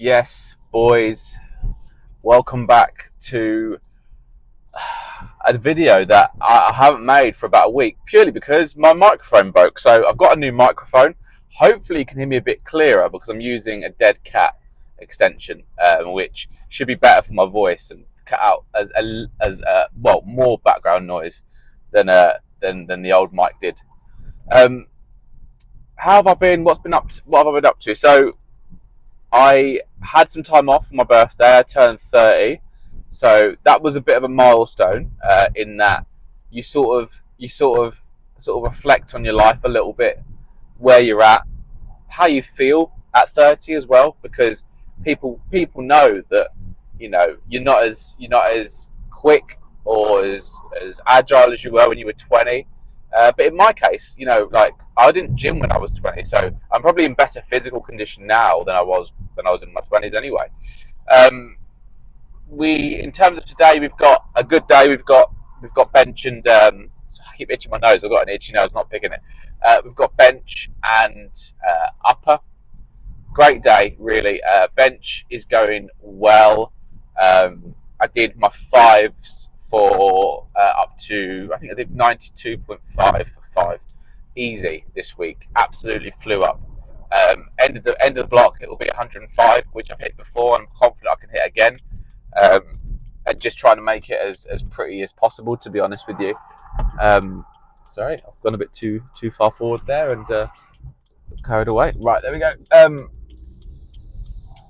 Yes, boys, welcome back to a video that I haven't made for about a week, purely because my microphone broke. So I've got a new microphone. Hopefully you can hear me a bit clearer because I'm using a dead cat extension, which should be better for my voice and cut out more background noise than the old mic did. How have I been? What have I been up to? So I had some time off for my birthday. I turned 30, so that was a bit of a milestone in that you sort of reflect on your life a little bit, where you're at, how you feel at 30 as well, because people know that you're not as quick or as agile as you were when you were 20. But in my case, like I didn't gym when I was 20, so I'm probably in better physical condition now than I was when I was in my 20s anyway. Um, in terms of today, we've got a good day. We've got bench and I keep itching my nose. I've got an itchy nose, not picking it. We've got bench and upper. Great day, really. Bench is going well. I did my fives for up to, I think I did 92.5 for five. Easy this week. Absolutely flew up. End of the block, it will be 105, which I've hit before, and I'm confident I can hit again. And just trying to make it as pretty as possible, to be honest with you. Sorry, I've gone a bit too far forward there and carried away. Right, there we go.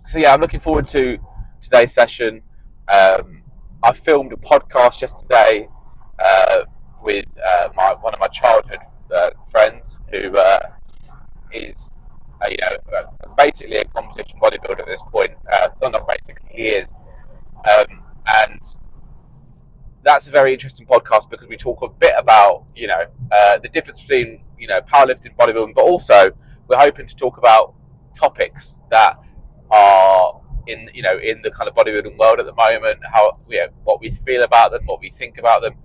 So yeah, I'm looking forward to today's session. I filmed a podcast yesterday with one of my childhood friends who is basically a competition bodybuilder at this point. Not basically, he is, and that's a very interesting podcast because we talk a bit about the difference between powerlifting, bodybuilding, but also we're hoping to talk about topics that are in the kind of bodybuilding world at the moment, what we feel about them, what we think about them,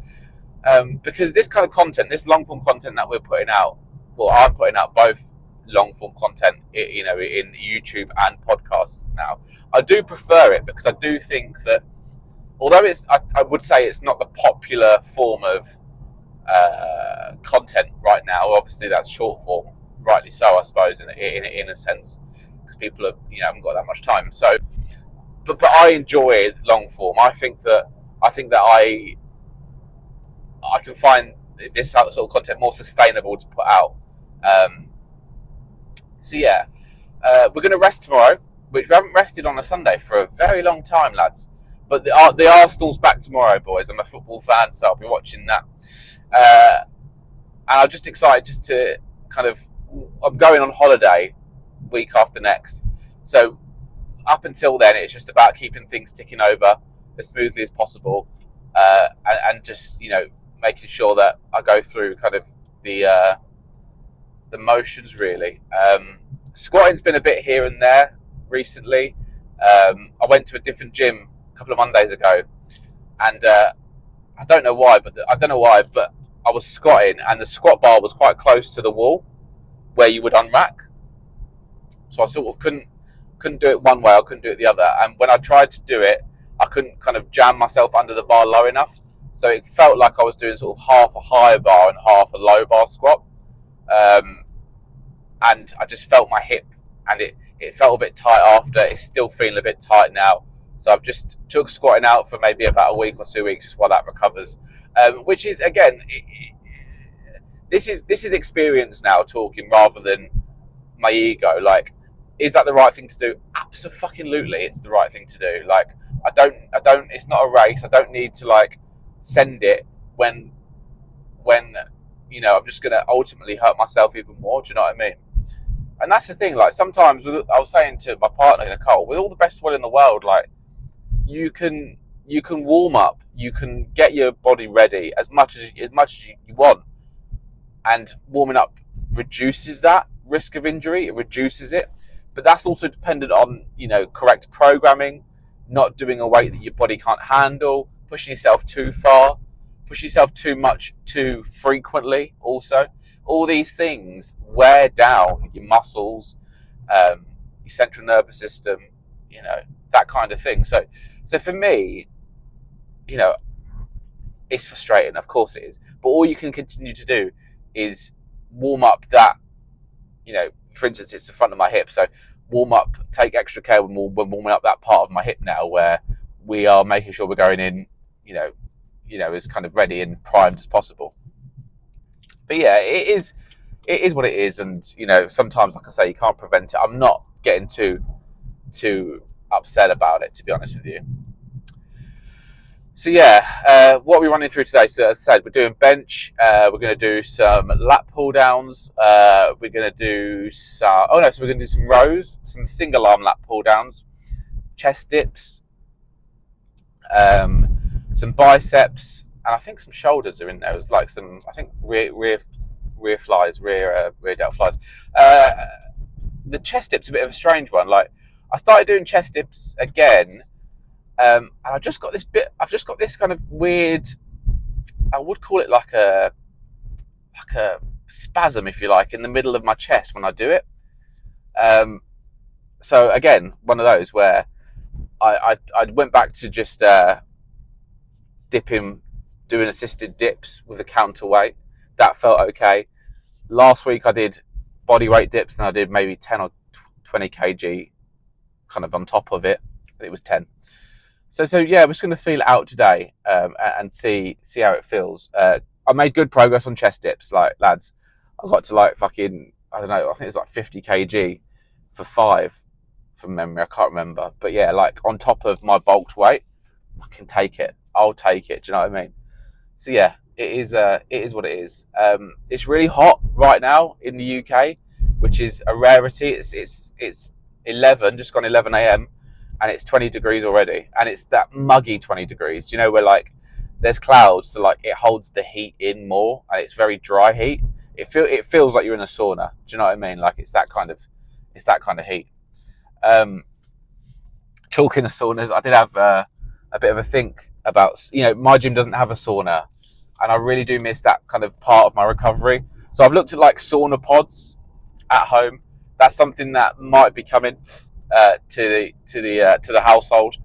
because this kind of content, this long form content that we're putting out, well, I'm putting out both long form content in YouTube and podcasts now. I do prefer it because I do think that although I would say it's not the popular form of content right now. Obviously that's short form, rightly so, I suppose, in a sense, because people haven't got that much time. So, but I enjoy long form. I think that I can find this sort of content more sustainable to put out. So yeah, we're going to rest tomorrow, which we haven't rested on a Sunday for a very long time, lads. But the Arsenal's back tomorrow, boys. I'm a football fan, so I'll be watching that. And I'm just excited just to I'm going on holiday week after next. So up until then, it's just about keeping things ticking over as smoothly as possible, and just making sure that I go through kind of the motions really. Squatting's been a bit here and there recently. I went to a different gym a couple of Mondays ago, and I don't know why, but I was squatting, and the squat bar was quite close to the wall where you would unrack. So I sort of couldn't do it one way, I couldn't do it the other. And when I tried to do it, I couldn't kind of jam myself under the bar low enough. So it felt like I was doing sort of half a high bar and half a low bar squat. And I just felt my hip, and it felt a bit tight after. It's still feeling a bit tight now. So I've just took squatting out for maybe about a week or 2 weeks just while that recovers. Which is, again, this is experience now talking rather than my ego. Like, is that the right thing to do? Absolutely, it's the right thing to do. Like, I don't. It's not a race. I don't need to send it when I'm just going to ultimately hurt myself even more. Do you know what I mean? And that's the thing. Like, sometimes I was saying to my partner Nicole, with all the best will in the world, like you can warm up, you can get your body ready as much as you want, and warming up reduces that risk of injury. It reduces it, but that's also dependent on correct programming, not doing a weight that your body can't handle, pushing yourself too far, pushing yourself too much too frequently. Also, all these things wear down your muscles, your central nervous system, that kind of thing. So for me, it's frustrating, of course it is, but all you can continue to do is warm up that, for instance, it's the front of my hip, so warm up, take extra care when warming up that part of my hip now, where we are making sure we're going in, as kind of ready and primed as possible. But yeah, it is what it is, and sometimes, like I say, you can't prevent it. I'm not getting too upset about it, to be honest with you. So yeah, what are we running through today? So as I said, we're doing bench. We're going to do some lat pull downs. We're going to do some. So we're going to do some rows, some single arm lat pull downs, chest dips, some biceps, and I think some shoulders are in there. It was like some, I think rear flies, rear delt flies. The chest dip's a bit of a strange one. Like, I started doing chest dips again. And I've just got this kind of weird, I would call it like a spasm, if you like, in the middle of my chest when I do it. So again, one of those where I went back to just doing assisted dips with a counterweight. That felt okay. Last week I did body weight dips, and I did maybe 10 or 20 kg kind of on top of it. It was 10. So yeah, we're just going to feel it out today and see how it feels. I made good progress on chest dips, like, lads. I got to like fucking, I don't know, I think it's like 50 kg for 5 from memory. I can't remember, but yeah, like on top of my bulked weight, I can take it. I'll take it. Do you know what I mean? So yeah, it is what it is. It's really hot right now in the UK, which is a rarity. It's 11, just gone 11 a.m. and it's 20 degrees already, and it's that muggy 20 degrees, where like there's clouds, so like it holds the heat in more, and it's very dry heat. It feels like you're in a sauna. Do you know what I mean? Like it's that kind of heat. Talking of saunas, I did have a bit of a think about, my gym doesn't have a sauna, and I really do miss that kind of part of my recovery. So I've looked at like sauna pods at home. That's something that might be coming to the household.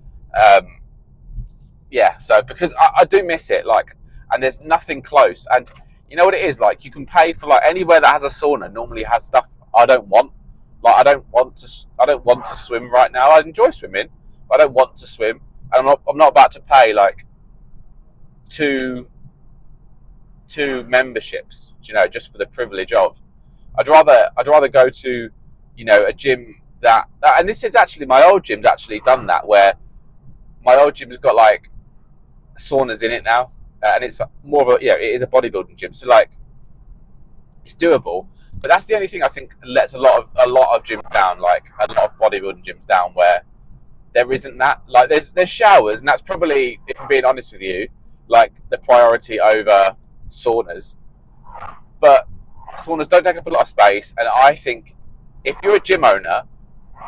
So because I do miss it, like, and there's nothing close, and you know what it is, like, you can pay for, like, anywhere that has a sauna normally has stuff I don't want. Like, I don't want to swim right now. I enjoy swimming, but I don't want to swim, and I'm not about to pay like two memberships, just for the privilege of. I'd rather go to, a gym that, and this is actually, my old gym's actually done that, where my old gym's got like saunas in it now, and it's more of it is a bodybuilding gym, so like it's doable. But that's the only thing I think lets a lot of gyms down, like a lot of bodybuilding gyms down, where there isn't that. Like there's showers, and that's probably, if I'm being honest with you, like the priority over saunas. But saunas don't take up a lot of space, and I think if you're a gym owner,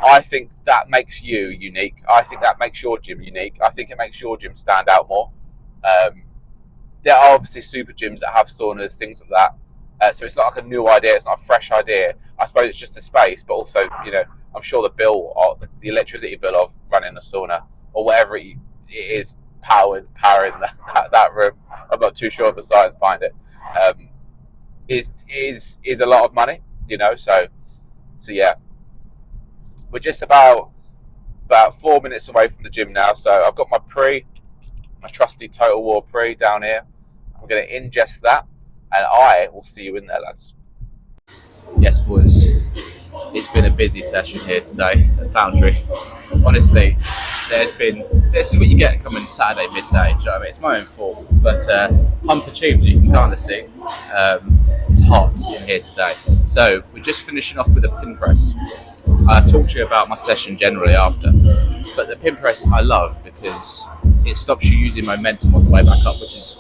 I think that makes you unique. I think that makes your gym unique. I think it makes your gym stand out more. There are obviously super gyms that have saunas, things like that. So it's not like a new idea. It's not a fresh idea. I suppose it's just a space, but also, I'm sure the bill, or the electricity bill of running a sauna, or whatever it is, powering that room, I'm not too sure of the science behind it, is a lot of money, So yeah, we're just about 4 minutes away from the gym now. So I've got my trusty Total War pre down here. I'm going to ingest that, and I will see you in there, lads. Yes, boys. It's been a busy session here today at Foundry. Honestly, this is what you get coming Saturday midday. Do you know what I mean? It's my own fault, but pump achieved. You can kind of see. It's hot in here today. So we're just finishing off with a pin press. I'll talk to you about my session generally after, but the pin press I love because it stops you using momentum on the way back up, which is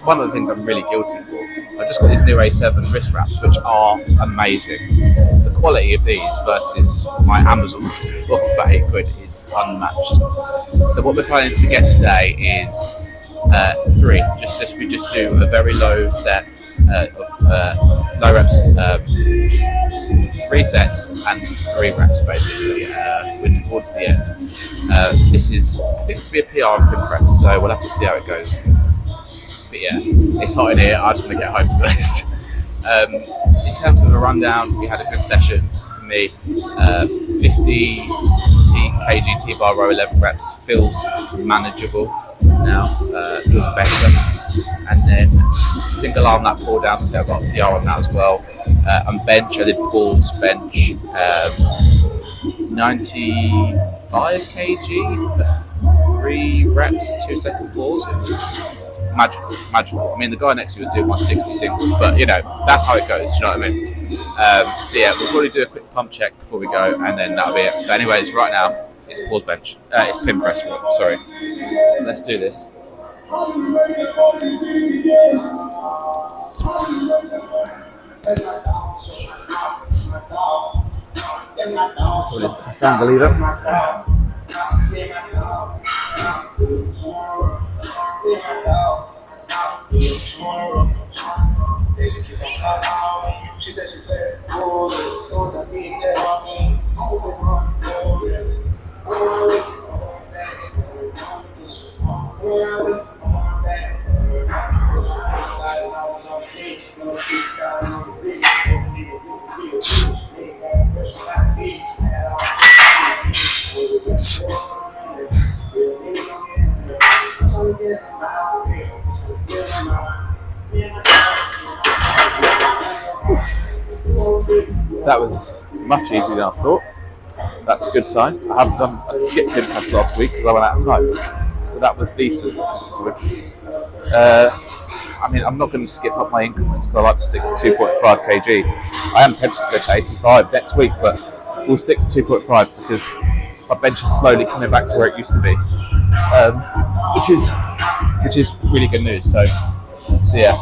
one of the things I'm really guilty for. I've just got these new A7 wrist wraps, which are amazing. The quality of these versus my Amazon's for £8 is unmatched. So what we're planning to get today is 3. We just do a very low set of low reps, 3 sets and 3 reps basically. We're towards the end. This is, I think, this will be a PR and pin press, so we'll have to see how it goes. But yeah, it's hot in here. I just want to get home to this. In terms of a rundown, we had a good session for me. 50 kg T-bar row, 11 reps feels manageable now, feels better. And then single arm lat pull downs, I think I've got the PR on that as well. And bench, I did balls bench, 95 kg for 3 reps, 2-second pause. It was magical. I mean, the guy next to me was doing 160 single, but you know, that's how it goes. Do you know what I mean? So yeah, we'll probably do a quick pump check before we go, and then that'll be it. But anyways, right now it's pause bench. It's pin press. Sorry. Let's do this. Stand the lever. That was much easier than I thought. That's a good sign. I skipped pin press last week because I went out of time. So that was decent. I mean, I'm not going to skip up my increments because I like to stick to 2.5 kg. I am tempted to go to 85 next week, but we'll stick to 2.5 because my bench is slowly coming back to where it used to be, which is really good news. So yeah,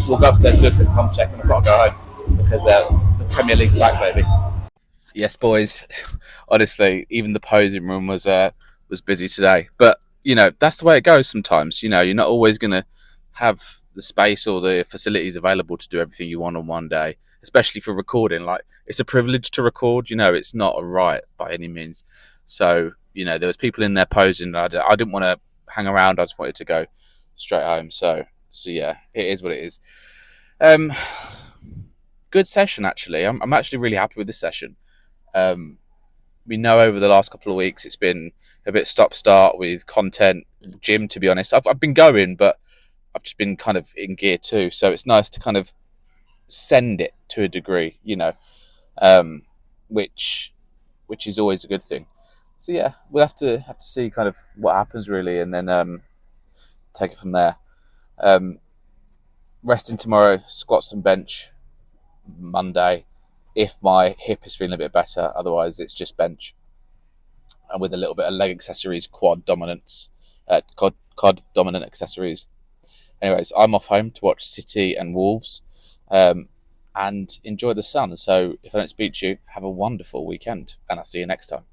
we'll go upstairs, do a quick pump check, and I've got to go home because the Premier League's back, baby. Yes, boys. Honestly, even the posing room was busy today. But you know, that's the way it goes sometimes. You know, you're not always going to have the space or the facilities available to do everything you want on one day, especially for recording. Like, it's a privilege to record. You know, it's not a right by any means. So, you know, there was people in there posing. I didn't want to hang around. I just wanted to go straight home. So yeah, it is what it is. Good session, actually. I'm actually really happy with this session. We know over the last couple of weeks it's been a bit stop-start with content, gym, to be honest. I've been going, but I've just been kind of in gear too. So it's nice to kind of send it to a degree, you know, which is always a good thing. So yeah, we'll have to see kind of what happens really, and then take it from there. Resting tomorrow, squats and bench Monday, if my hip is feeling a bit better. Otherwise, it's just bench, and with a little bit of leg accessories, quad dominant accessories. Anyways, I'm off home to watch City and Wolves, and enjoy the sun. So if I don't speak to you, have a wonderful weekend, and I'll see you next time.